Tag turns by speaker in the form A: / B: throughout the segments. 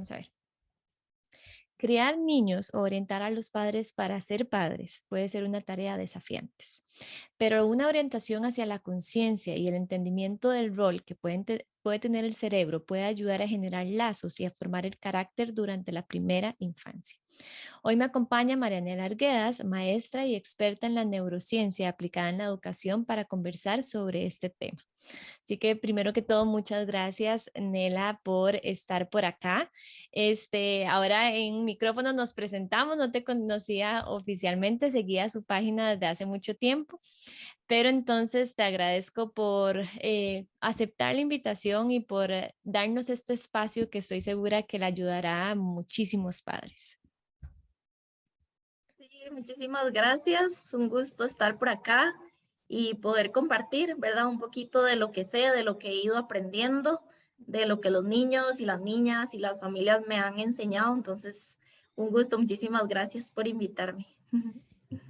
A: Vamos a ver. Criar niños o orientar a los padres para ser padres puede ser una tarea desafiante, pero una orientación hacia la conciencia y el entendimiento del rol que puede tener el cerebro puede ayudar a generar lazos y a formar el carácter durante la primera infancia. Hoy me acompaña Marianela Arguedas, maestra y experta en la neurociencia aplicada en la educación, para conversar sobre este tema. Así que primero que todo, muchas gracias, Nela, por estar por acá. Ahora en micrófono nos presentamos, no te conocía oficialmente, seguía su página desde hace mucho tiempo, pero entonces te agradezco por aceptar la invitación y por darnos este espacio que estoy segura que le ayudará a muchísimos padres.
B: Sí, muchísimas gracias. Un gusto estar por acá y poder compartir, ¿verdad? Un poquito de lo que sé, de lo que he ido aprendiendo, de lo que los niños y las niñas y las familias me han enseñado. Entonces, un gusto. Muchísimas gracias por invitarme.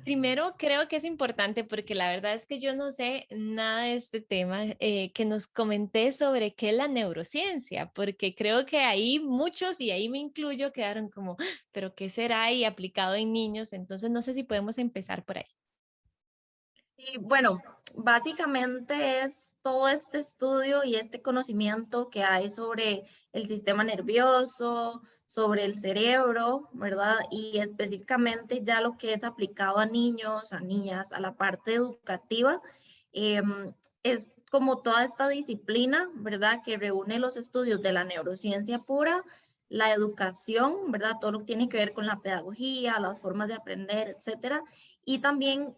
A: Primero, creo que es importante porque la verdad es que yo no sé nada de este tema, que nos comenté sobre qué es la neurociencia, porque creo que ahí muchos, y ahí me incluyo, quedaron como, "Ah, pero ¿qué será?" y aplicado en niños. Entonces, no sé si podemos empezar por ahí.
B: Y bueno, básicamente es todo este estudio y este conocimiento que hay sobre el sistema nervioso, sobre el cerebro, ¿verdad? Y específicamente ya lo que es aplicado a niños, a niñas, a la parte educativa, es como toda esta disciplina, ¿verdad? Que reúne los estudios de la neurociencia pura, la educación, ¿verdad? Todo lo que tiene que ver con la pedagogía, las formas de aprender, etcétera, y también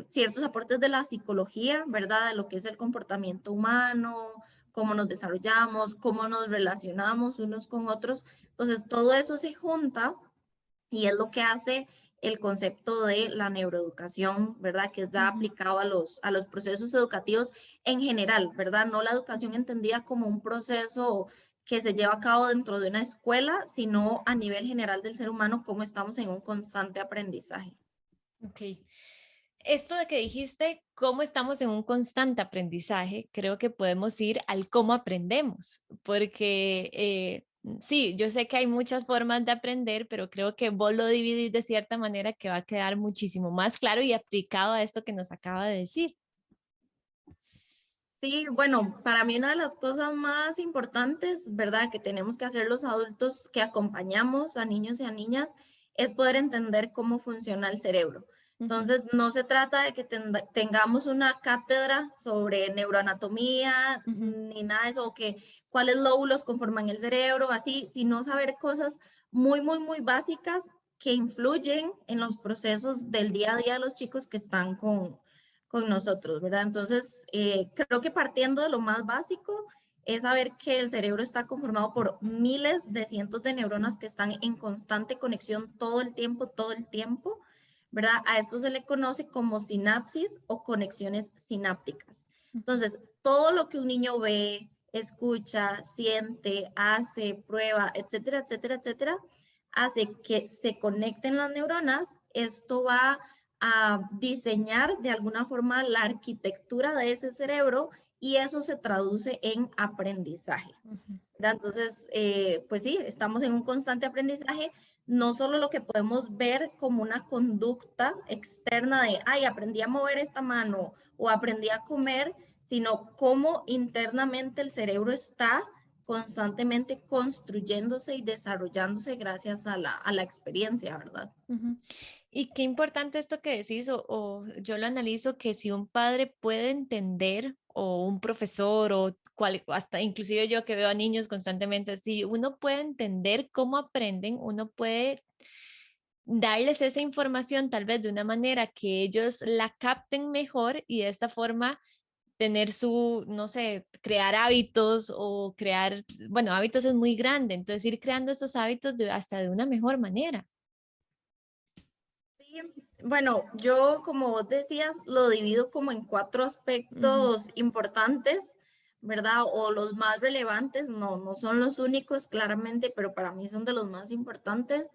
B: ciertos aportes de la psicología, ¿verdad? De lo que es el comportamiento humano, cómo nos desarrollamos, cómo nos relacionamos unos con otros. Entonces, todo eso se junta y es lo que hace el concepto de la neuroeducación, ¿verdad? Que está
A: Ujú.
B: aplicado a los procesos educativos en general, ¿verdad? No la educación entendida como un proceso que se lleva a cabo dentro de una escuela, sino a nivel general del ser humano, como estamos en un constante aprendizaje.
A: Ok. Esto de que dijiste, cómo estamos en un constante aprendizaje, creo que podemos ir al cómo aprendemos, porque sí, yo sé que hay muchas formas de aprender, pero creo que vos lo dividís de cierta manera que va a quedar muchísimo más claro y aplicado a esto que nos acaba de decir.
B: Sí, bueno, para mí una de las cosas más importantes, ¿verdad?, que tenemos que hacer los adultos que acompañamos a niños y a niñas es poder entender cómo funciona el cerebro.
A: Ujú.
B: Entonces, no se trata de que tengamos una cátedra sobre neuroanatomía
A: Ujú.
B: ni nada de eso, o que cuáles lóbulos conforman el cerebro, así, sino saber cosas muy básicas que influyen en los procesos del día a día de los chicos que están con nosotros, ¿verdad? Entonces, creo que partiendo de lo más básico es saber que el cerebro está conformado por miles de cientos de neuronas que están en constante conexión todo el tiempo, ¿verdad? A esto se le conoce como sinapsis o conexiones sinápticas.
A: Ujú.
B: Entonces, todo lo que un niño ve, escucha, siente, hace, prueba, etcétera, etcétera, etcétera, hace que se conecten las neuronas. Esto va a diseñar de alguna forma la arquitectura de ese cerebro y eso se traduce en aprendizaje.
A: Ujú.
B: ¿Verdad? Entonces, pues sí, estamos en un constante aprendizaje, no solo lo que podemos ver como una conducta externa de, ay, aprendí a mover esta mano o aprendí a comer, sino cómo internamente el cerebro está constantemente construyéndose y desarrollándose gracias a la experiencia, ¿verdad?
A: Ujú. Y qué importante esto que decís, o yo lo analizo, que si un padre puede entender, o un profesor, o hasta inclusive yo que veo a niños constantemente, si uno puede entender cómo aprenden, uno puede darles esa información tal vez de una manera que ellos la capten mejor y de esta forma tener su, no sé, crear hábitos o crear, bueno, hábitos es muy grande, entonces ir creando esos hábitos hasta de una mejor manera.
B: Sí, bueno, yo como vos decías, lo divido como en cuatro
A: Ujú.
B: aspectos importantes, ¿verdad? O los más relevantes, no son los únicos claramente, pero para mí son de los más importantes.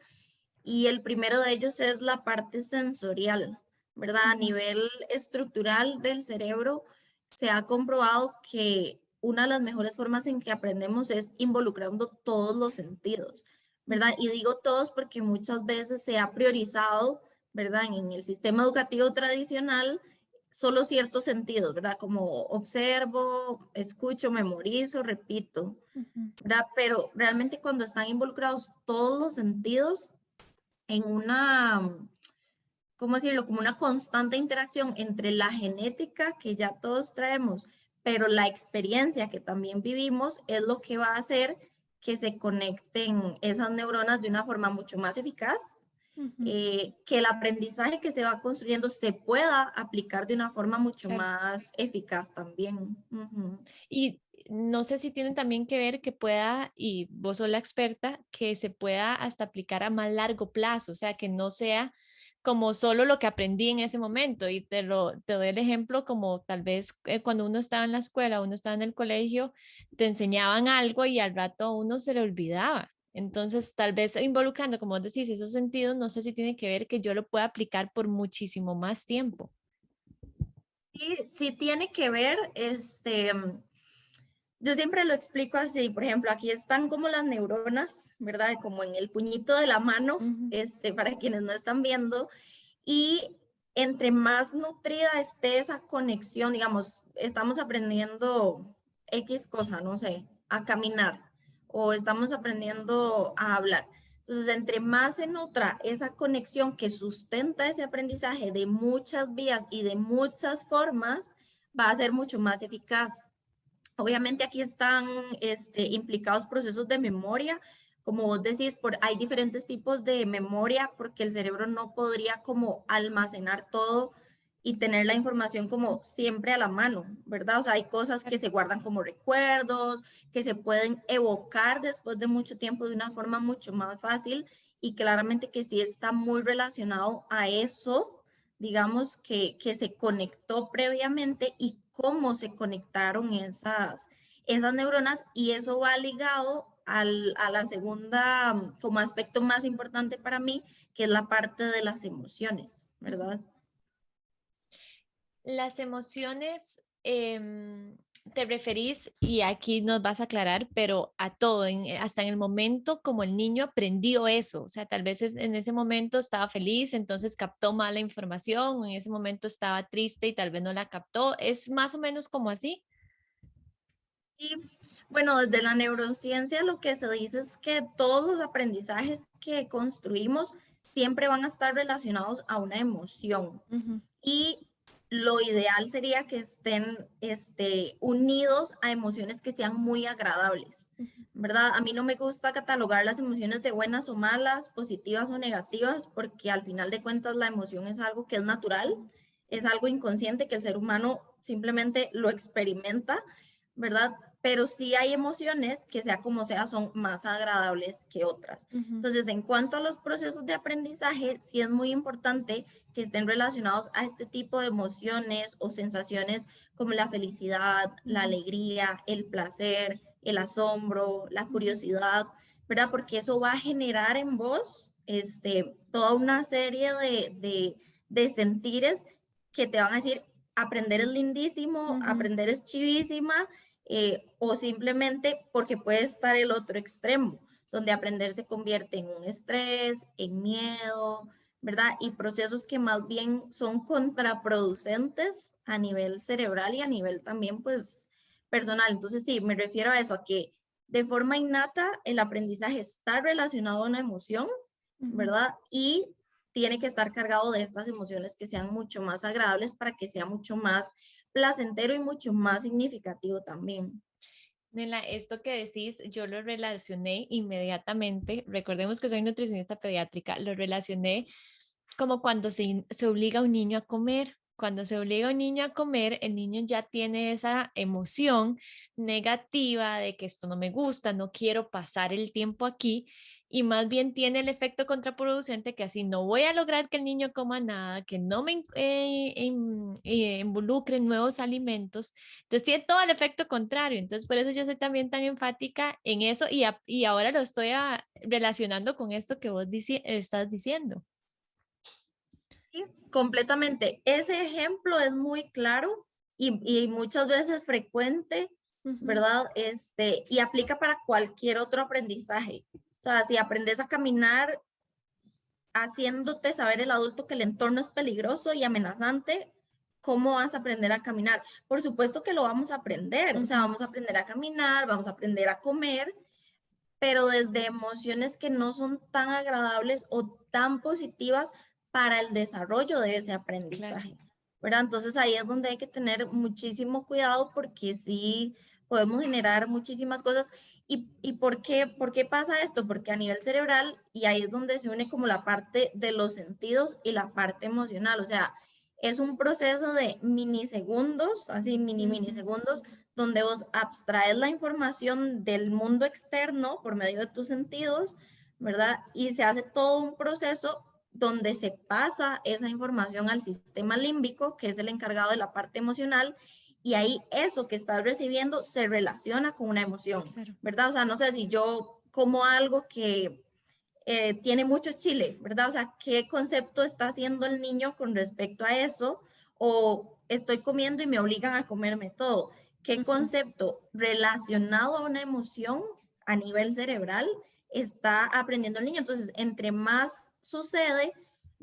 B: Y el primero de ellos es la parte sensorial, ¿verdad? A
A: Ujú.
B: nivel estructural del cerebro se ha comprobado que una de las mejores formas en que aprendemos es involucrando todos los sentidos, ¿verdad? Y digo todos porque muchas veces se ha priorizado, ¿verdad? En el sistema educativo tradicional, solo ciertos sentidos, ¿verdad? Como observo, escucho, memorizo, repito,
A: Ujú.
B: ¿verdad? Pero realmente cuando están involucrados todos los sentidos en una, ¿cómo decirlo? Como una constante interacción entre la genética que ya todos traemos, pero la experiencia que también vivimos es lo que va a hacer que se conecten esas neuronas de una forma mucho más eficaz,
A: Ujú.
B: que el aprendizaje que se va construyendo se pueda aplicar de una forma mucho
A: Claro.
B: más eficaz también. Ujú.
A: Y no sé si tienen también que ver que pueda, y vos sos la experta, que se pueda hasta aplicar a más largo plazo, o sea, que no sea como solo lo que aprendí en ese momento. Y te doy el ejemplo como tal vez cuando uno estaba en la escuela, uno estaba en el colegio, te enseñaban algo y al rato a uno se le olvidaba. Entonces, tal vez involucrando, como vos decís, esos sentidos, no sé si tiene que ver que yo lo pueda aplicar por muchísimo más tiempo.
B: Sí, sí tiene que ver, yo siempre lo explico así, por ejemplo, aquí están como las neuronas, ¿verdad? Como en el puñito de la mano,
A: Ujú.
B: para quienes no están viendo, y entre más nutrida esté esa conexión, digamos, estamos aprendiendo X cosa, no sé, a caminar, o estamos aprendiendo a hablar. Entonces, entre más se nutra esa conexión que sustenta ese aprendizaje de muchas vías y de muchas formas, va a ser mucho más eficaz. Obviamente aquí están implicados procesos de memoria. Como vos decís, hay diferentes tipos de memoria porque el cerebro no podría como almacenar todo y tener la información como siempre a la mano, ¿verdad? O sea, hay cosas que se guardan como recuerdos, que se pueden evocar después de mucho tiempo de una forma mucho más fácil y claramente que sí está muy relacionado a eso, digamos, que se conectó previamente y cómo se conectaron esas neuronas y eso va ligado a la segunda, como aspecto más importante para mí, que es la parte de las emociones,
A: Ujú.
B: ¿verdad?
A: Las emociones, te referís, y aquí nos vas a aclarar, pero a todo, hasta en el momento como el niño aprendió eso, o sea, tal vez en ese momento estaba feliz, entonces captó mala información, o en ese momento estaba triste y tal vez no la captó, es más o menos como así.
B: Y bueno, desde la neurociencia lo que se dice es que todos los aprendizajes que construimos siempre van a estar relacionados a una emoción.
A: Ujú.
B: Y lo ideal sería que estén unidos a emociones que sean muy agradables,
A: Ujú.
B: ¿verdad? A mí no me gusta catalogar las emociones de buenas o malas, positivas o negativas, porque al final de cuentas la emoción es algo que es natural,
A: Ujú.
B: es algo inconsciente que el ser humano simplemente lo experimenta, ¿verdad? Pero sí hay emociones que sea como sea son más agradables que otras.
A: Ujú.
B: Entonces, en cuanto a los procesos de aprendizaje, sí es muy importante que estén relacionados a este tipo de emociones o sensaciones como la felicidad, la
A: Ujú.
B: alegría, el placer, el asombro, la
A: Ujú.
B: curiosidad, ¿verdad? Porque eso va a generar en vos toda una serie de sentires que te van a decir, aprender es lindísimo,
A: Ujú.
B: aprender es chivísima, o simplemente porque puede estar el otro extremo, donde aprender se convierte en un estrés, en miedo, ¿verdad? Y procesos que más bien son contraproducentes a nivel cerebral y a nivel también, pues, personal. Entonces, sí, me refiero a eso, a que de forma innata el aprendizaje está relacionado a una emoción,
A: Ujú.
B: ¿verdad? Y tiene que estar cargado de estas emociones que sean mucho más agradables para que sea mucho más placentero y mucho más significativo también.
A: Nela, esto que decís, yo lo relacioné inmediatamente. Recordemos que soy nutricionista pediátrica, lo relacioné como cuando se obliga a un niño a comer. Cuando se obliga a un niño a comer, el niño ya tiene esa emoción negativa de que esto no me gusta, no quiero pasar el tiempo aquí, y más bien tiene el efecto contraproducente que así no voy a lograr que el niño coma nada, que no me involucre en nuevos alimentos. Entonces tiene todo el efecto contrario. Entonces por eso yo soy también tan enfática en eso y ahora lo estoy relacionando con esto que vos estás diciendo.
B: Sí, completamente. Ese ejemplo es muy claro y muchas veces frecuente
A: Ujú.
B: ¿verdad? Y aplica para cualquier otro aprendizaje. O sea, si aprendes a caminar haciéndote saber el adulto que el entorno es peligroso y amenazante, ¿cómo vas a aprender a caminar? Por supuesto que lo vamos a aprender, o sea,
A: Ujú.
B: vamos a aprender a caminar, vamos a aprender a comer, pero desde emociones que no son tan agradables o tan positivas para el desarrollo de ese
A: Claro.
B: aprendizaje, ¿verdad? Entonces ahí es donde hay que tener muchísimo cuidado porque sí podemos generar muchísimas cosas. ¿Y por qué pasa esto? Porque a nivel cerebral, y ahí es donde se une como la parte de los sentidos y la parte emocional, o sea, es un proceso de minisegundos, así
A: Ujú.
B: minisegundos, donde vos abstraes la información del mundo externo por medio de tus sentidos, ¿verdad? Y se hace todo un proceso donde se pasa esa información al sistema límbico, que es el encargado de la parte emocional, y ahí eso que estás recibiendo se relaciona con una emoción,
A: Claro.
B: ¿verdad? O sea, no sé si yo como algo que tiene mucho chile, ¿verdad? O sea, ¿qué concepto está haciendo el niño con respecto a eso? O estoy comiendo y me obligan a comerme todo. ¿Qué
A: Ujú.
B: concepto relacionado a una emoción a nivel cerebral está aprendiendo el niño? Entonces, entre más sucede,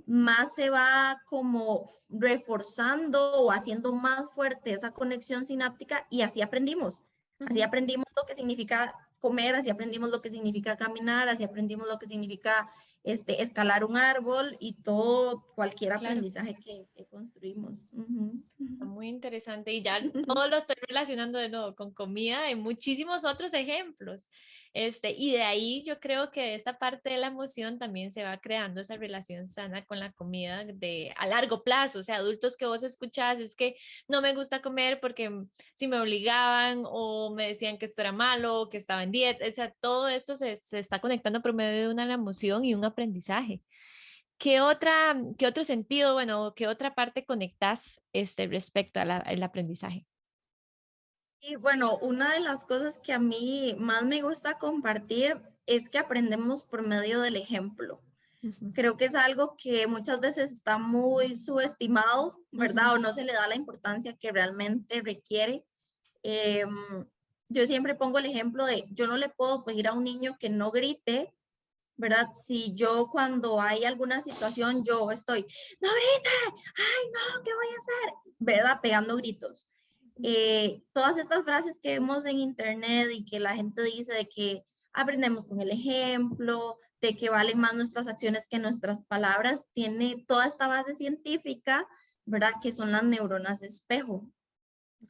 B: más se va como reforzando o haciendo más fuerte esa conexión sináptica y así aprendimos. Así
A: Ujú.
B: aprendimos lo que significa comer, así aprendimos lo que significa caminar, así aprendimos lo que significa escalar un árbol y todo, cualquier
A: Claro.
B: aprendizaje que construimos. Ujú.
A: Está muy interesante y ya todo lo estoy relacionando de nuevo con comida y muchísimos otros ejemplos. Y de ahí yo creo que de esta parte de la emoción también se va creando esa relación sana con la comida de a largo plazo, o sea, adultos que vos escuchás, es que no me gusta comer porque si me obligaban o me decían que esto era malo, que estaba en dieta, o sea, todo esto se está conectando por medio de una emoción y un aprendizaje. ¿Qué otro sentido, bueno, qué otra parte conectas respecto al aprendizaje?
B: Y bueno, una de las cosas que a mí más me gusta compartir es que aprendemos por medio del ejemplo.
A: Ujú.
B: Creo que es algo que muchas veces está muy subestimado,
A: Ujú.
B: ¿verdad? O no se le da la importancia que realmente requiere. Em, yo siempre pongo el ejemplo de, yo no le puedo pedir a un niño que no grite, ¿verdad? Si yo cuando hay alguna situación, yo estoy, no grite, ay, no, ¿qué voy a hacer? ¿Verdad? Pegando gritos. Todas estas frases que vemos en internet y que la gente dice de que aprendemos con el ejemplo, de que valen más nuestras acciones que nuestras palabras, tiene toda esta base científica, ¿verdad? Que son las neuronas espejo.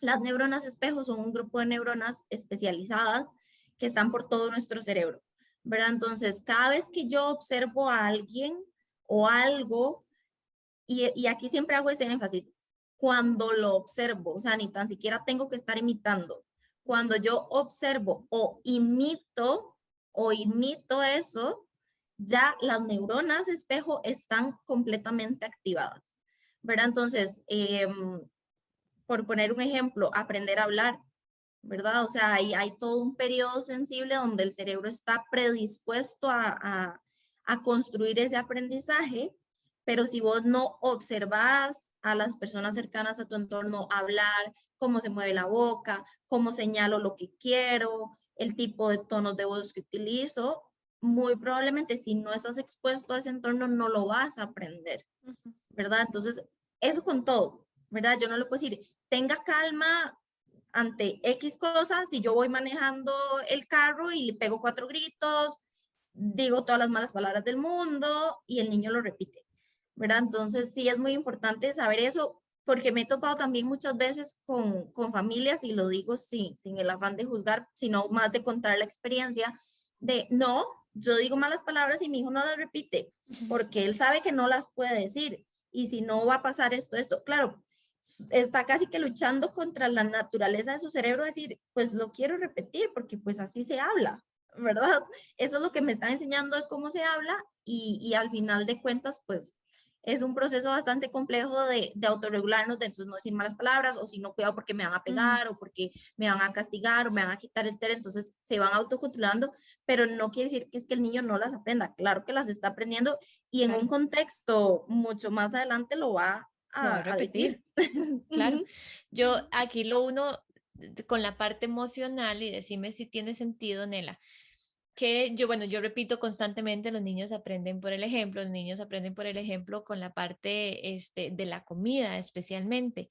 B: Las neuronas espejo son un grupo de neuronas especializadas que están por todo nuestro cerebro, ¿verdad? Entonces, cada vez que yo observo a alguien o algo, y aquí siempre hago este énfasis, cuando lo observo, o sea, ni tan siquiera tengo que estar imitando. Cuando yo observo o imito eso, ya las neuronas espejo están completamente activadas, ¿verdad? Entonces, por poner un ejemplo, aprender a hablar, ¿verdad? O sea, hay todo un periodo sensible donde el cerebro está predispuesto a construir ese aprendizaje, pero si vos no observas a las personas cercanas a tu entorno hablar, cómo se mueve la boca, cómo señalo lo que quiero, el tipo de tonos de voz que utilizo, muy probablemente si no estás expuesto a ese entorno no lo vas a aprender,
A: Ujú.
B: ¿verdad? Entonces, eso con todo, ¿verdad? Yo no le puedo decir, tenga calma ante X cosas si yo voy manejando el carro y le pego cuatro gritos, digo todas las malas palabras del mundo y el niño lo repite, ¿verdad? Entonces, sí es muy importante saber eso porque me he topado también muchas veces con familias y lo digo sin el afán de juzgar, sino más de contar la experiencia de, no, yo digo malas palabras y mi hijo no las repite porque él sabe que no las puede decir y si no va a pasar esto, claro, está casi que luchando contra la naturaleza de su cerebro, decir, pues lo quiero repetir porque pues así se habla, ¿verdad? Eso es lo que me está enseñando de cómo se habla y al final de cuentas, pues es un proceso bastante complejo de autorregularnos, de entonces no decir malas palabras o si no, cuidado porque me van a
A: Ujú.
B: pegar o porque me van a castigar o me van a quitar el tele, entonces se van autocontrolando, pero no quiere decir que es que el niño no las aprenda, claro que las está aprendiendo y en un
A: Claro,
B: contexto mucho más adelante lo va
A: lo va a
B: a
A: repetir.
B: decir.
A: Claro, yo aquí lo uno, con la parte emocional y decime si tiene sentido, Nela, que yo, bueno, yo repito constantemente, los niños aprenden por el ejemplo, los niños aprenden por el ejemplo con la parte de la comida especialmente,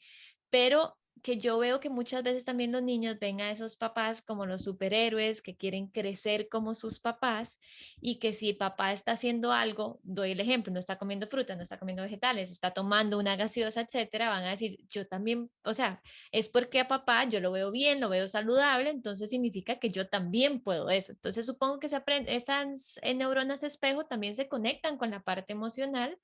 A: pero que yo veo que muchas veces también los niños ven a esos papás como los superhéroes que quieren crecer como sus papás y que si papá está haciendo algo, doy el ejemplo, no está comiendo fruta, no está comiendo vegetales, está tomando una gaseosa, etcétera, van a decir, yo también, o sea, es porque a papá yo lo veo bien, lo veo saludable, entonces significa que yo también puedo eso. Entonces supongo que se aprende, estas neuronas espejo también se conectan con la parte emocional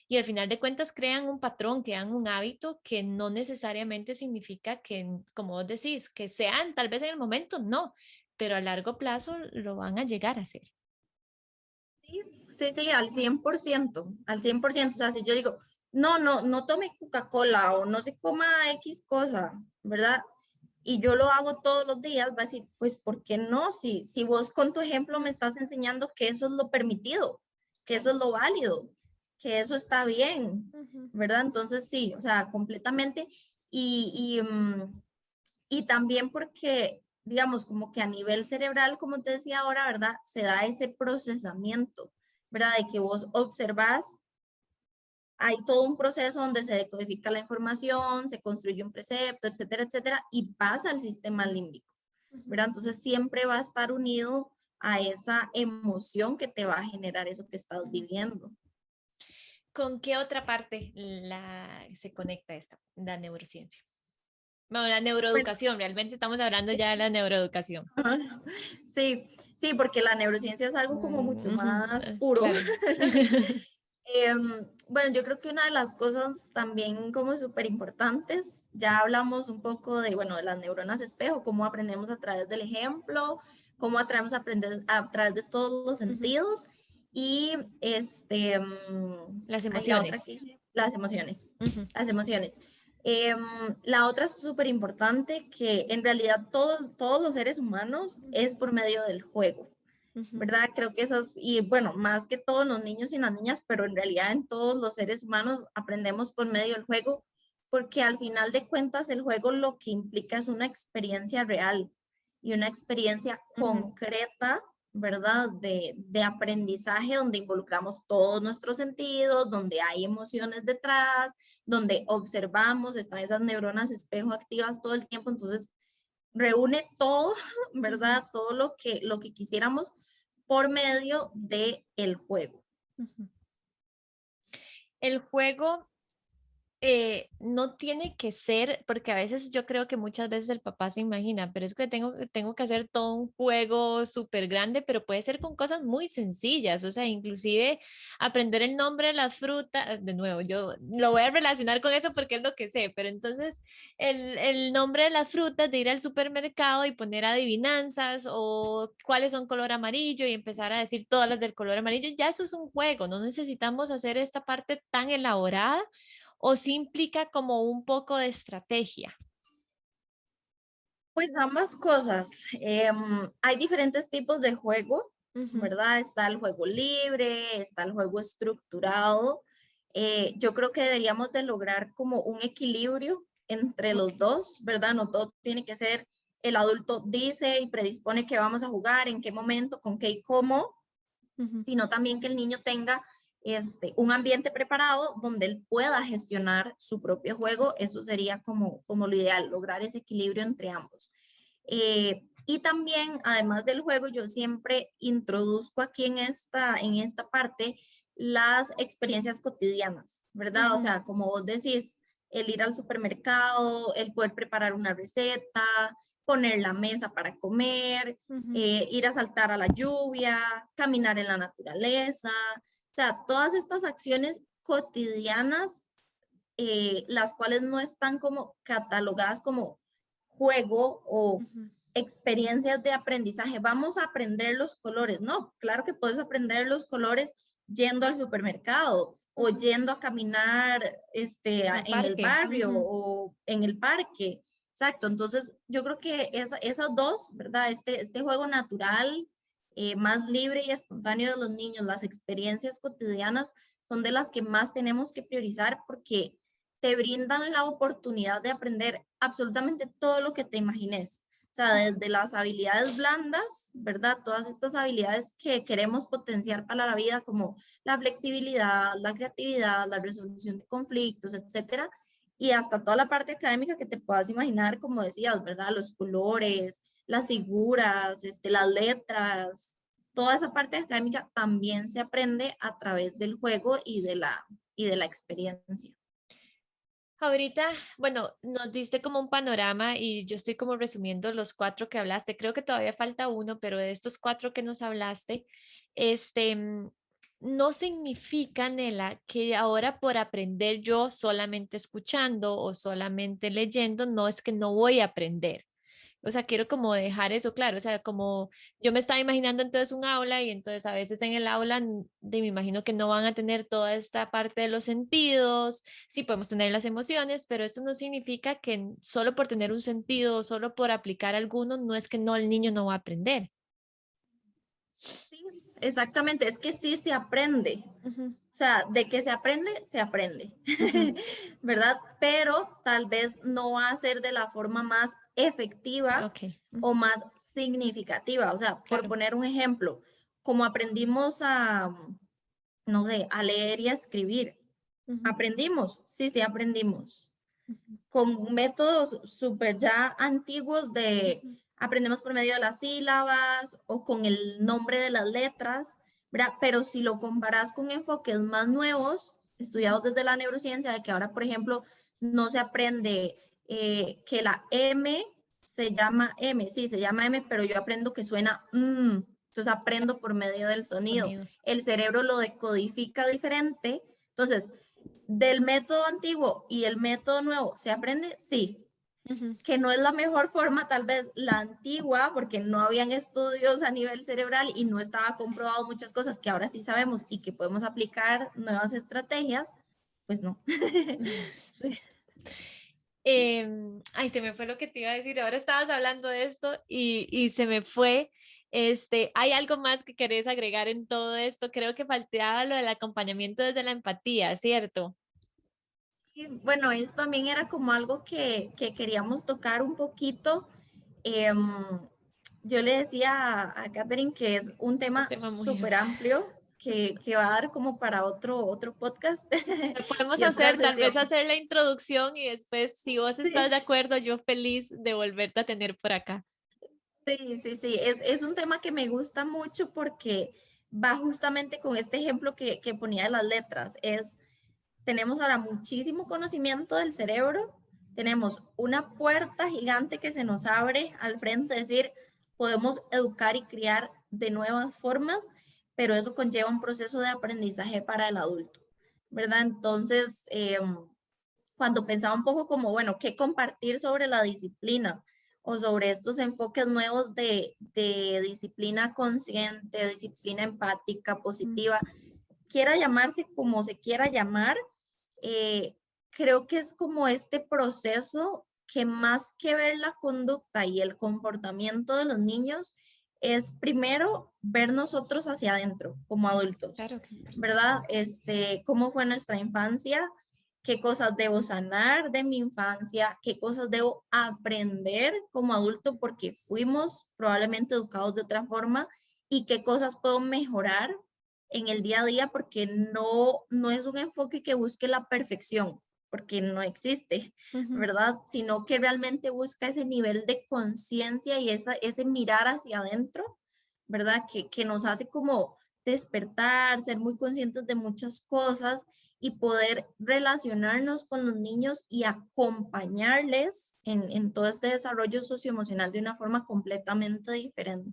A: y al final de cuentas crean un patrón, crean un hábito que no necesariamente significa que, como vos decís, que sean tal vez en el momento, no, pero a largo plazo lo van a llegar a hacer.
B: Sí, sí, sí, al 100%, al 100%. O sea, si yo digo, no tome Coca-Cola o no se coma X cosa, ¿verdad? Y yo lo hago todos los días, va a decir, pues, ¿por qué no? Si vos con tu ejemplo me estás enseñando que eso es lo permitido, que eso
A: Claro.
B: es lo válido, que eso está bien,
A: Ujú.
B: ¿verdad? Entonces, sí, o sea, completamente. Y también porque, digamos, como que a nivel cerebral, como te decía ahora, ¿verdad? Se da ese procesamiento, ¿verdad? De que vos observás, hay todo un proceso donde se decodifica la información, se construye un precepto, etcétera, etcétera, y pasa al sistema límbico,
A: Ujú.
B: ¿verdad? Entonces siempre va a estar unido a esa emoción que te va a generar eso que estás
A: Ujú.
B: viviendo.
A: ¿Con qué otra parte se conecta esto, la neurociencia? Bueno, la
B: Bueno,
A: neuroeducación, realmente estamos hablando ya de la neuroeducación.
B: sí, sí, porque la neurociencia es algo como mucho
A: Ujú,
B: más puro.
A: claro.
B: Bueno, yo creo que una de las cosas también como súper importantes, ya hablamos un poco de, bueno, de las neuronas espejo, cómo aprendemos a través del ejemplo, cómo aprendemos a aprender a través de todos los
A: Ujú.
B: sentidos y
A: Las
B: ahí la otra
A: emociones.
B: que, las emociones,
A: Ujú.
B: las emociones. Em, la otra es súper importante que en realidad todos los seres humanos es por medio del juego.
A: Ujú.
B: ¿Verdad? Creo que esas, y bueno, más que todos los niños y las niñas, pero en realidad en todos los seres humanos aprendemos por medio del juego, porque al final de cuentas el juego lo que implica es una experiencia real y una experiencia
A: Ujú.
B: concreta, ¿verdad? De aprendizaje donde involucramos todos nuestros sentidos, donde hay emociones detrás, donde observamos, están esas neuronas espejo activas todo el tiempo, entonces reúne todo,
A: Ujú.
B: ¿verdad? Todo lo que quisiéramos por medio de el juego.
A: Ujú. El juego no tiene que ser, porque a veces yo creo que muchas veces el papá se imagina, pero es que tengo que hacer todo un juego súper grande, pero puede ser con cosas muy sencillas, o sea, inclusive aprender el nombre de las frutas, de nuevo, yo lo voy a relacionar con eso porque es lo que sé, pero entonces el nombre de las frutas, de ir al supermercado y poner adivinanzas o cuáles son color amarillo y empezar a decir todas las del color amarillo, ya eso es un juego, no necesitamos hacer esta parte tan elaborada o sí implica como un poco de estrategia.
B: Pues ambas cosas. Hay diferentes tipos de juego,
A: Ujú.
B: ¿verdad? Está el juego libre, está el juego estructurado. Yo creo que deberíamos de lograr como un equilibrio entre
A: Ok.
B: los dos, ¿verdad? No todo tiene que ser el adulto dice y predispone que vamos a jugar, en qué momento, con qué y cómo,
A: Ujú.
B: sino también que el niño tenga un ambiente preparado donde él pueda gestionar su propio juego. Eso sería como lo ideal, lograr ese equilibrio entre ambos. Y también, además del juego, yo siempre introduzco aquí en esta parte las experiencias cotidianas, ¿verdad? O
A: Ujú.
B: sea, como vos decís, el ir al supermercado, el poder preparar una receta, poner la mesa para comer,
A: Ujú.
B: ir a saltar a la lluvia, caminar en la naturaleza, o sea, todas estas acciones cotidianas, las cuales no están como catalogadas como juego o
A: Ujú.
B: experiencias de aprendizaje. Vamos a aprender los colores. No, claro que puedes aprender los colores yendo al supermercado o
A: Ujú.
B: yendo a caminar
A: Al
B: en el
A: parque.
B: barrio
A: Ujú.
B: o en el parque. Exacto, entonces yo creo que esas dos, ¿verdad? Este juego natural, más libre y espontáneo de los niños, las experiencias cotidianas son de las que más tenemos que priorizar porque te brindan la oportunidad de aprender absolutamente todo lo que te imagines. O sea, desde las habilidades blandas, ¿verdad? Todas estas habilidades que queremos potenciar para la vida, como la flexibilidad, la creatividad, la resolución de conflictos, etcétera, y hasta toda la parte académica que te puedas imaginar, como decías, ¿verdad? Los colores, las figuras, las letras, toda esa parte académica también se aprende a través del juego y de la experiencia.
A: Ahorita, bueno, nos diste como un panorama y yo estoy como resumiendo los cuatro que hablaste. Creo que todavía falta uno, pero de estos cuatro que nos hablaste, este, no significa, Nela, que ahora por aprender yo solamente escuchando o solamente leyendo, no es que no voy a aprender. O sea, quiero como dejar eso claro, o sea, como yo me estaba imaginando entonces un aula y entonces a veces en el aula me imagino que no van a tener toda esta parte de los sentidos, sí podemos tener las emociones, pero eso no significa que solo por tener un sentido o solo por aplicar alguno, no es que no, el niño no va a aprender.
B: Sí, exactamente, es que sí se aprende.
A: Ujú,
B: O sea, de que se aprende,
A: ujú,
B: ¿verdad? Pero tal vez no va a ser de la forma más efectiva
A: ok,
B: o más significativa. O sea, por
A: claro.
B: poner un ejemplo, como aprendimos a, no sé, a leer y a escribir.
A: Ujú,
B: ¿Aprendimos? Sí, sí, aprendimos.
A: ujú,
B: Con métodos súper ya antiguos de
A: ujú,
B: aprendemos por medio de las sílabas o con el nombre de las letras, ¿verdad? Pero si lo comparas con enfoques más nuevos,
A: ujú,
B: estudiados desde la neurociencia, de que ahora, por ejemplo, no se aprende que la M se llama M, sí, se llama M, pero yo aprendo que suena entonces aprendo por medio del sonido.
A: sonido.
B: El cerebro lo decodifica diferente. Entonces, del método antiguo y el método nuevo, ¿se aprende? Sí,
A: Ujú.
B: que no es la mejor forma, tal vez la antigua, porque no habían estudios a nivel cerebral y no estaba comprobado muchas cosas que ahora sí sabemos y que podemos aplicar nuevas estrategias, pues no. Sí.
A: Ay, se me fue lo que te iba a decir. Ahora estabas hablando de esto y se me fue. ¿Hay algo más que querés agregar en todo esto? Creo que faltaba lo del acompañamiento desde la empatía, ¿cierto?
B: Y bueno, eso también era como algo que queríamos tocar un poquito. Em, yo le decía a Catherine que es un
A: Un
B: tema
A: tema muy
B: súper
A: amplio.
B: amplio que va a dar como para otro podcast
A: Lo podemos
B: y otra
A: hacer, tal
B: sesión.
A: vez hacer la introducción y después, si vos estás de
B: Sí,
A: acuerdo, yo feliz de volverte a tener por acá.
B: sí, sí, sí. Es un tema que me gusta mucho porque va justamente con este ejemplo que ponía de las letras. Tenemos ahora muchísimo conocimiento del cerebro, tenemos una puerta gigante que se nos abre al frente, es decir, podemos educar y criar de nuevas formas, pero eso conlleva un proceso de aprendizaje para el adulto, ¿verdad? Entonces, cuando pensaba un poco como, bueno, ¿qué compartir sobre la disciplina o sobre estos enfoques nuevos de disciplina consciente, disciplina empática,
A: Mm,
B: positiva, quiera llamarse como se quiera llamar? eh, Creo que es como este proceso que más que ver la conducta y el comportamiento de los niños, es primero ver nosotros hacia adentro como adultos,
A: claro que
B: ¿verdad? Cómo fue nuestra infancia, qué cosas debo sanar de mi infancia, qué cosas debo aprender como adulto porque fuimos probablemente educados de otra forma y qué cosas puedo mejorar en el día a día porque no es un enfoque que busque la perfección, porque no existe,
A: ujú.
B: ¿verdad? Sino que realmente busca ese nivel de conciencia y ese mirar hacia adentro, ¿verdad? Que nos hace como despertar, ser muy conscientes de muchas cosas y poder relacionarnos con los niños y acompañarles en todo este desarrollo socioemocional de una forma completamente diferente.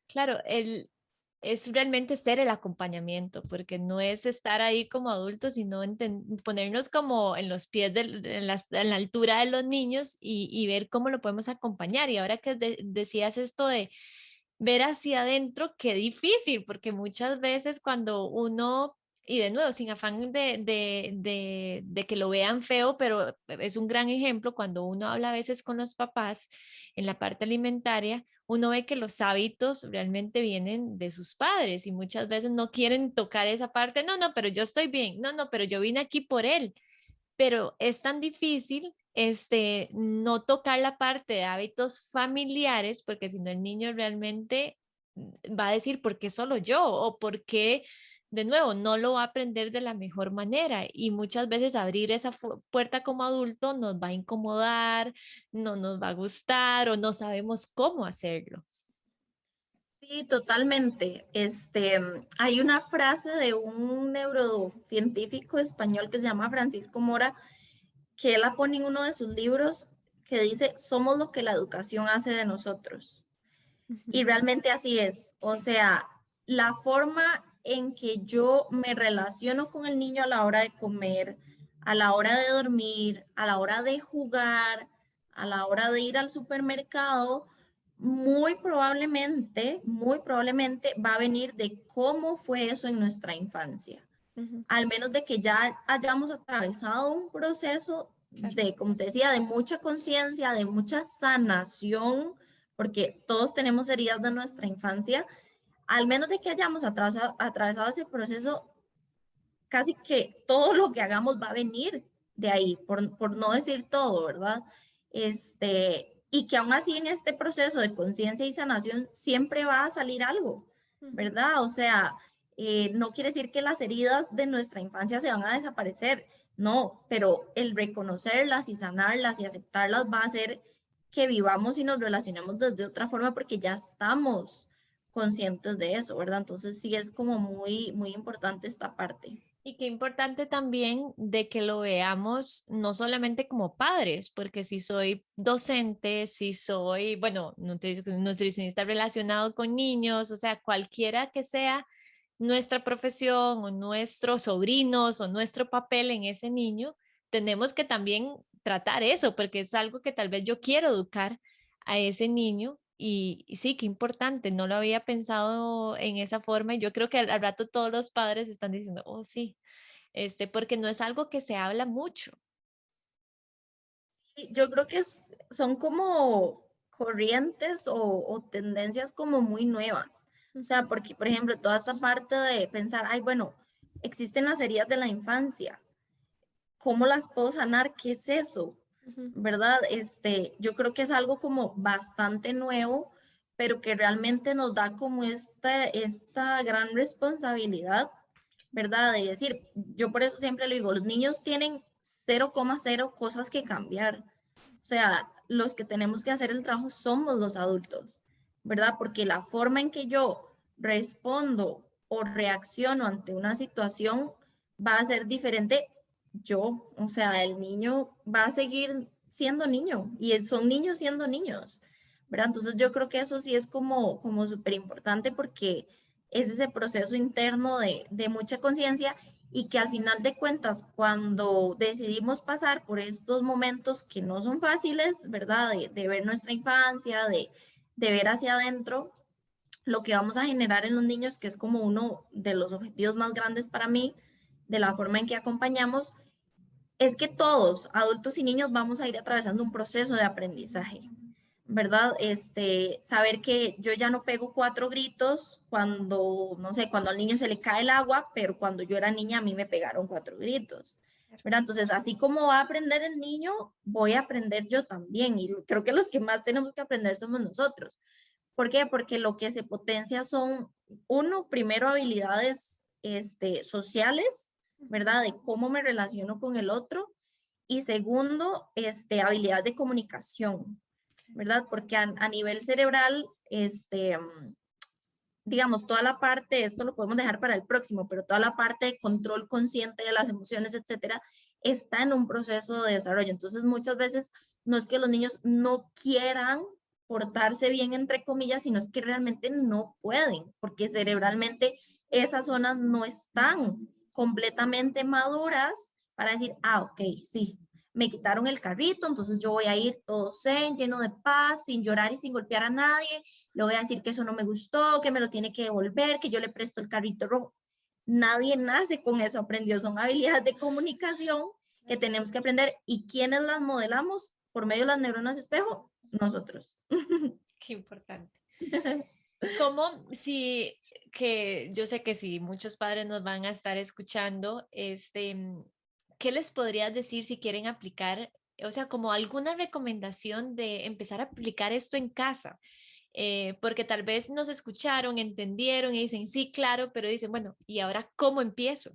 A: Claro, es realmente ser el acompañamiento, porque no es estar ahí como adultos, sino ponernos como en los pies, en la altura de los niños y ver cómo lo podemos acompañar. Y ahora que decías esto de ver hacia adentro, qué difícil, porque muchas veces cuando uno, y de nuevo, sin afán de que lo vean feo, pero es un gran ejemplo, cuando uno habla a veces con los papás en la parte alimentaria, uno ve que los hábitos realmente vienen de sus padres y muchas veces no quieren tocar esa parte, no, no, pero yo estoy bien, no, no, pero yo vine aquí por él. pero es tan difícil no tocar la parte de hábitos familiares, porque si no el niño realmente va a decir, ¿por qué solo yo? O ¿por qué, de nuevo, no lo va a aprender de la mejor manera? Y muchas veces abrir esa puerta como adulto nos va a incomodar, no nos va a gustar o no sabemos cómo hacerlo.
B: Sí, totalmente. Hay una frase de un neurocientífico español que se llama Francisco Mora, que él la pone en uno de sus libros, que dice, somos lo que la educación hace de nosotros. Y
A: Ujú.
B: realmente así es. O
A: Sí.
B: sea, la forma en que yo me relaciono con el niño a la hora de comer, a la hora de dormir, a la hora de jugar, a la hora de ir al supermercado, muy probablemente va a venir de cómo fue eso en nuestra infancia.
A: Ujú.
B: Al menos de que ya hayamos atravesado un proceso
A: Claro.
B: de, como te decía, de mucha conciencia, de mucha sanación, porque todos tenemos heridas de nuestra infancia, al menos de que hayamos atravesado ese proceso, casi que todo lo que hagamos va a venir de ahí, por no decir todo, ¿verdad? Y que aún así en este proceso de conciencia y sanación siempre va a salir algo,
A: Ujú.
B: ¿verdad? O sea, no quiere decir que las heridas de nuestra infancia se van a desaparecer, no, pero el reconocerlas y sanarlas y aceptarlas va a hacer que vivamos y nos relacionemos desde otra forma porque ya estamos conscientes de eso, ¿verdad? Entonces sí es como muy, muy importante esta parte.
A: Y qué importante también de que lo veamos no solamente como padres, porque si soy docente, si soy, bueno, nutricionista relacionado con niños, o sea, cualquiera que sea nuestra profesión o nuestros sobrinos o nuestro papel en ese niño, tenemos que también tratar eso, porque es algo que tal vez yo quiero educar a ese niño. Y sí, qué importante, no lo había pensado en esa forma y yo creo que al rato todos los padres están diciendo, oh sí, porque no es algo que se habla mucho.
B: Y yo creo que son como corrientes o tendencias como muy nuevas. O
A: Ujú.
B: sea, porque, por ejemplo, toda esta parte de pensar, ay, bueno, existen las heridas de la infancia, ¿cómo las puedo sanar? ¿Qué es eso?
A: Ujú.
B: ¿Verdad? Yo creo que es algo como bastante nuevo, pero que realmente nos da como esta gran responsabilidad, ¿verdad? De decir, yo por eso siempre le digo, los niños tienen 0,0 cosas que cambiar. O sea, los que tenemos que hacer el trabajo somos los adultos, ¿verdad? Porque la forma en que yo respondo o reacciono ante una situación va a ser diferente yo, o sea, el niño va a seguir siendo niño y son niños siendo niños, ¿verdad? Entonces yo creo que eso sí es como súper importante porque es ese proceso interno de mucha conciencia y que al final de cuentas, cuando decidimos pasar por estos momentos que no son fáciles, ¿verdad? De ver nuestra infancia, de ver hacia adentro, lo que vamos a generar en los niños, que es como uno de los objetivos más grandes para mí, de la forma en que acompañamos, es que todos, adultos y niños, vamos a ir atravesando un proceso de aprendizaje, ¿verdad? Saber que yo ya no pego 4 gritos cuando, no sé, cuando al niño se le cae el agua, pero cuando yo era niña a mí me pegaron 4 gritos, ¿verdad? Entonces, así como va a aprender el niño, voy a aprender yo también. Y creo que los que más tenemos que aprender somos nosotros. ¿Por qué? Porque lo que se potencia son, uno, primero habilidades sociales, ¿verdad? De cómo me relaciono con el otro. Y segundo, habilidad de comunicación, ¿verdad? Porque a nivel cerebral, digamos, toda la parte, esto lo podemos dejar para el próximo, pero toda la parte de control consciente de las emociones, etcétera, está en un proceso de desarrollo. Entonces, muchas veces no es que los niños no quieran portarse bien, entre comillas, sino es que realmente no pueden, porque cerebralmente esas zonas no están completamente maduras para decir, ah, ok, sí, me quitaron el carrito, entonces yo voy a ir todo zen, lleno de paz, sin llorar y sin golpear a nadie, le voy a decir que eso no me gustó, que me lo tiene que devolver, que yo le presto el carrito rojo. Nadie nace con eso, aprendió, son habilidades de comunicación que tenemos que aprender. ¿Y quiénes las modelamos? Por medio de las neuronas espejo, nosotros.
A: Qué importante. ¿Cómo si que yo sé que si muchos padres nos van a estar escuchando, ¿qué les podrías decir si quieren aplicar, o sea, como alguna recomendación de empezar a aplicar esto en casa? Porque tal vez nos escucharon, entendieron y dicen, sí, claro, pero dicen, bueno, ¿y ahora cómo empiezo?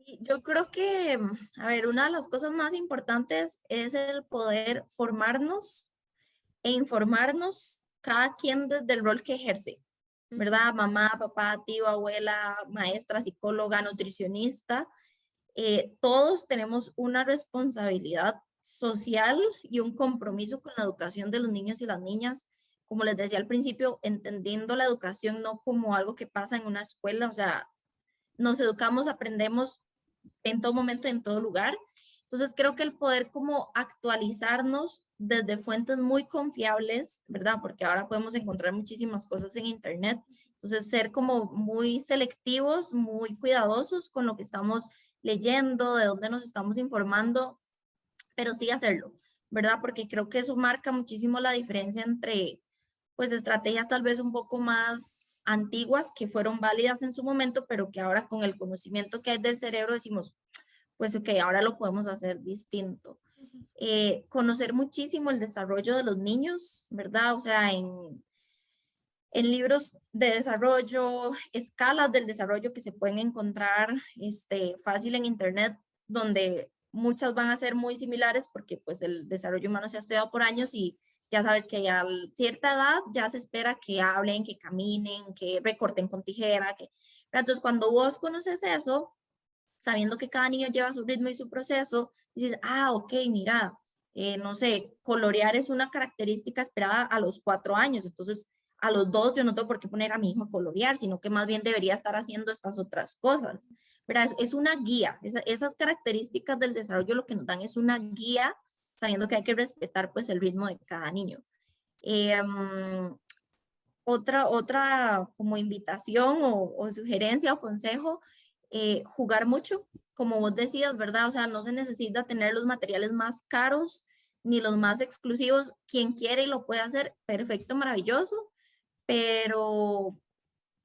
B: Y yo creo que, a ver, una de las cosas más importantes es el poder formarnos e informarnos cada quien desde el rol que ejerce,
A: Ujú,
B: ¿verdad? Mamá, papá, tío, abuela, maestra, psicóloga, nutricionista. Todos tenemos una responsabilidad social y un compromiso con la educación de los niños y las niñas. Como les decía al principio, entendiendo la educación no como algo que pasa en una escuela, o sea, nos educamos, aprendemos en todo momento, en todo lugar. Entonces creo que el poder como actualizarnos desde fuentes muy confiables, ¿verdad? Porque ahora podemos encontrar muchísimas cosas en Internet. Entonces ser como muy selectivos, muy cuidadosos con lo que estamos leyendo, de dónde nos estamos informando, pero sí hacerlo, ¿verdad? Porque creo que eso marca muchísimo la diferencia entre, pues, estrategias tal vez un poco más antiguas que fueron válidas en su momento, pero que ahora con el conocimiento que hay del cerebro decimos, pues ok, ahora lo podemos hacer distinto.
A: ujú.
B: Conocer muchísimo el desarrollo de los niños, ¿verdad? O sea, en libros de desarrollo, escalas del desarrollo que se pueden encontrar fácil en Internet, donde muchas van a ser muy similares porque pues el desarrollo humano se ha estudiado por años y ya sabes que a cierta edad ya se espera que hablen, que caminen, que recorten con tijera. Entonces, cuando vos conoces eso, sabiendo que cada niño lleva su ritmo y su proceso, dices, ah, ok, mira, no sé, colorear es una característica esperada a los 4 años, entonces a los 2 yo no tengo por qué poner a mi hijo a colorear, sino que más bien debería estar haciendo estas otras cosas. ¿Verdad? Es una guía, esas características del desarrollo lo que nos dan es una guía, sabiendo que hay que respetar pues el ritmo de cada niño. Eh, otra como invitación o sugerencia o consejo, jugar mucho, como vos decías, ¿verdad? O sea, no se necesita tener los materiales más caros ni los más exclusivos. Quien quiere y lo puede hacer, perfecto, maravilloso, pero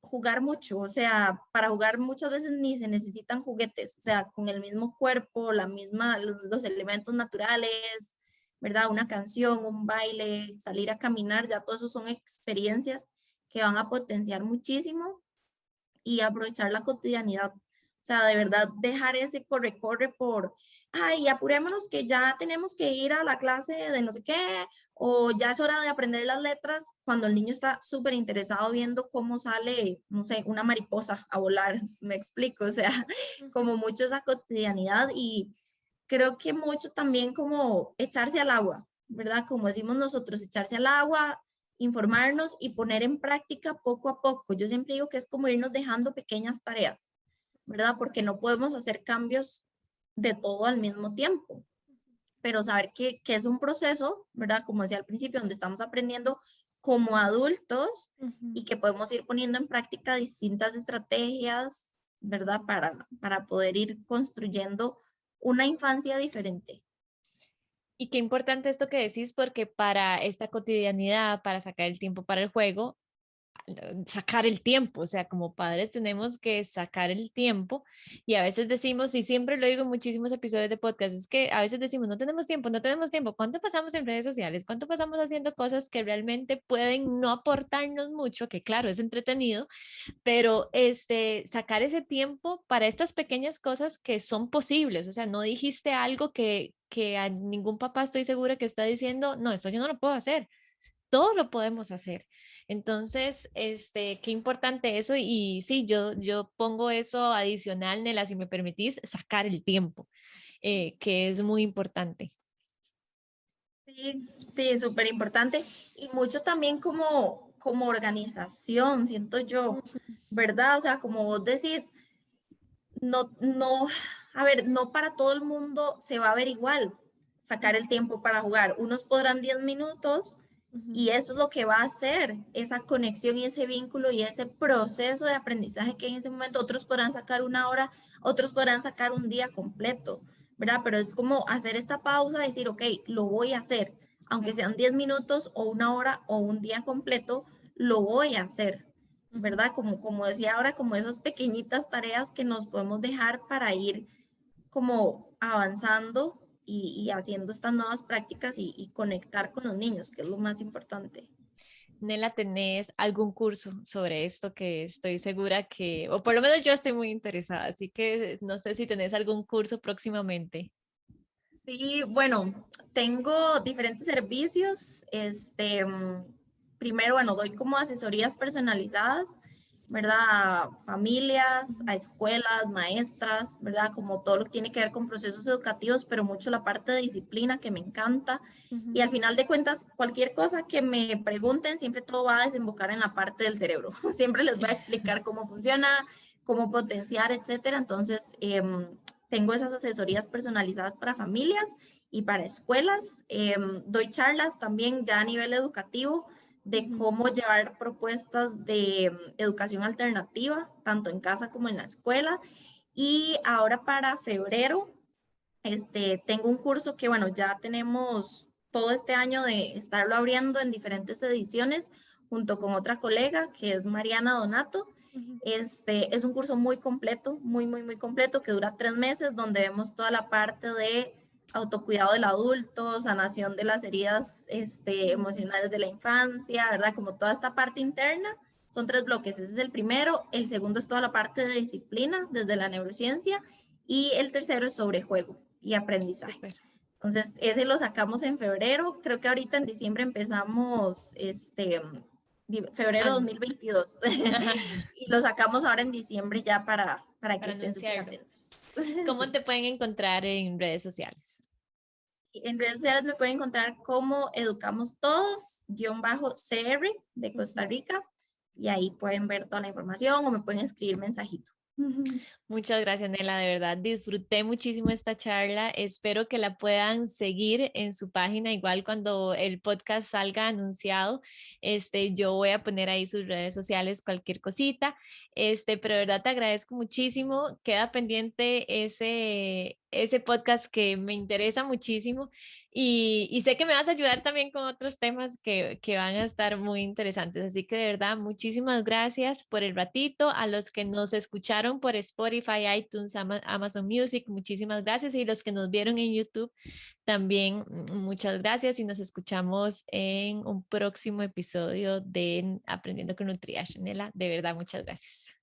B: jugar mucho, o sea, para jugar muchas veces ni se necesitan juguetes, o sea, con el mismo cuerpo, la misma, los elementos naturales, ¿verdad? Una canción, un baile, salir a caminar, ya todo eso son experiencias que van a potenciar muchísimo y aprovechar la cotidianidad. O sea, de verdad, dejar ese corre-corre por, ay, apurémonos que ya tenemos que ir a la clase de no sé qué, o ya es hora de aprender las letras, cuando el niño está súper interesado viendo cómo sale, no sé, una mariposa a volar, me explico, o sea,
A: Ujú.
B: como mucho esa cotidianidad y creo que mucho también como echarse al agua, ¿verdad? Como decimos nosotros, echarse al agua, informarnos y poner en práctica poco a poco. Yo siempre digo que es como irnos dejando pequeñas tareas, ¿verdad? Porque no podemos hacer cambios de todo al mismo tiempo, pero saber que es un proceso, ¿verdad? Como decía al principio, donde estamos aprendiendo como adultos
A: Ujú.
B: y que podemos ir poniendo en práctica distintas estrategias, ¿verdad? Para poder ir construyendo una infancia diferente.
A: Y qué importante esto que decís, porque para esta cotidianidad, para sacar el tiempo para el juego, sacar el tiempo, o sea, como padres tenemos que sacar el tiempo y a veces decimos, y siempre lo digo en muchísimos episodios de podcast, es que a veces decimos, no tenemos tiempo, no tenemos tiempo, ¿cuánto pasamos en redes sociales? ¿Cuánto pasamos haciendo cosas que realmente pueden no aportarnos mucho? Que claro, es entretenido, pero sacar ese tiempo para estas pequeñas cosas que son posibles, o sea, no dijiste algo que a ningún papá estoy segura que está diciendo, no, esto yo no lo puedo hacer, todo lo podemos hacer. Entonces, qué importante eso. Y sí, yo pongo eso adicional, Nela, si me permitís, sacar el tiempo, que es muy importante.
B: Sí, sí, súper importante. Y mucho también como organización, siento yo,
A: Ujú,
B: ¿verdad? O sea, como vos decís, no, a ver, no para todo el mundo se va a ver igual sacar el tiempo para jugar. Unos podrán 10 minutos
A: ujú,
B: y eso es lo que va a hacer esa conexión y ese vínculo y ese proceso de aprendizaje que en ese momento otros podrán sacar una hora, otros podrán sacar un día completo, ¿verdad? Pero es como hacer esta pausa, decir, ok, lo voy a hacer, aunque sean 10 minutos o una hora o un día completo, lo voy a hacer.
A: Ujú.
B: ¿verdad? Como decía ahora, como esas pequeñitas tareas que nos podemos dejar para ir como avanzando y haciendo estas nuevas prácticas y conectar con los niños, que es lo más importante.
A: Nela, ¿tenés algún curso sobre esto que estoy segura que, o por lo menos yo estoy muy interesada, así que no sé si tenés algún curso próximamente?
B: Sí, bueno, tengo diferentes servicios. Primero, bueno, doy como asesorías personalizadas, ¿verdad? A familias, a escuelas, maestras, ¿verdad? Como todo lo que tiene que ver con procesos educativos, pero mucho la parte de disciplina que me encanta. Y
A: Ujú.
B: al final de cuentas, cualquier cosa que me pregunten, siempre todo va a desembocar en la parte del cerebro. Siempre les voy a explicar cómo funciona, cómo potenciar, etcétera. Entonces, tengo esas asesorías personalizadas para familias y para escuelas. Doy charlas también ya a nivel educativo de
A: Ujú.
B: cómo llevar propuestas de educación alternativa, tanto en casa como en la escuela. Y ahora para febrero, tengo un curso que, bueno, ya tenemos todo este año de estarlo abriendo en diferentes ediciones junto con otra colega que es Mariana Donato.
A: Ujú.
B: Es un curso muy completo, muy completo, que dura 3 meses, donde vemos toda la parte de autocuidado del adulto, sanación de las heridas
A: Ujú.
B: emocionales de la infancia, ¿verdad? Como toda esta parte interna. Son 3 bloques. Ese es el primero. El segundo es toda la parte de disciplina desde la neurociencia. Y el tercero es sobre juego y aprendizaje.
A: Súper.
B: Entonces, ese lo sacamos en febrero. Creo que ahorita en diciembre empezamos febrero
A: Ah,
B: 2022 y lo sacamos ahora en diciembre ya para que
A: para
B: estén súper
A: anunciarlo.
B: atentos.
A: ¿Cómo
B: Sí.
A: te pueden encontrar en redes sociales?
B: En redes sociales me pueden encontrar como Educamos Todos, CR de Costa
A: Ujú.
B: Rica, y ahí pueden ver toda la información o me pueden escribir mensajito.
A: Muchas gracias, Nela. De verdad, disfruté muchísimo esta charla. Espero que la puedan seguir en su página. Igual cuando el podcast salga anunciado, yo voy a poner ahí sus redes sociales, cualquier cosita. Pero de verdad te agradezco muchísimo. Queda pendiente ese podcast que me interesa muchísimo. Y sé que me vas a ayudar también con otros temas que van a estar muy interesantes. Así que de verdad, muchísimas gracias por el ratito. A los que nos escucharon por Spotify, iTunes, Amazon Music, muchísimas gracias. Y los que nos vieron en YouTube, también muchas gracias. Y nos escuchamos en un próximo episodio de Aprendiendo con Nutrition. Nela, de verdad, muchas gracias.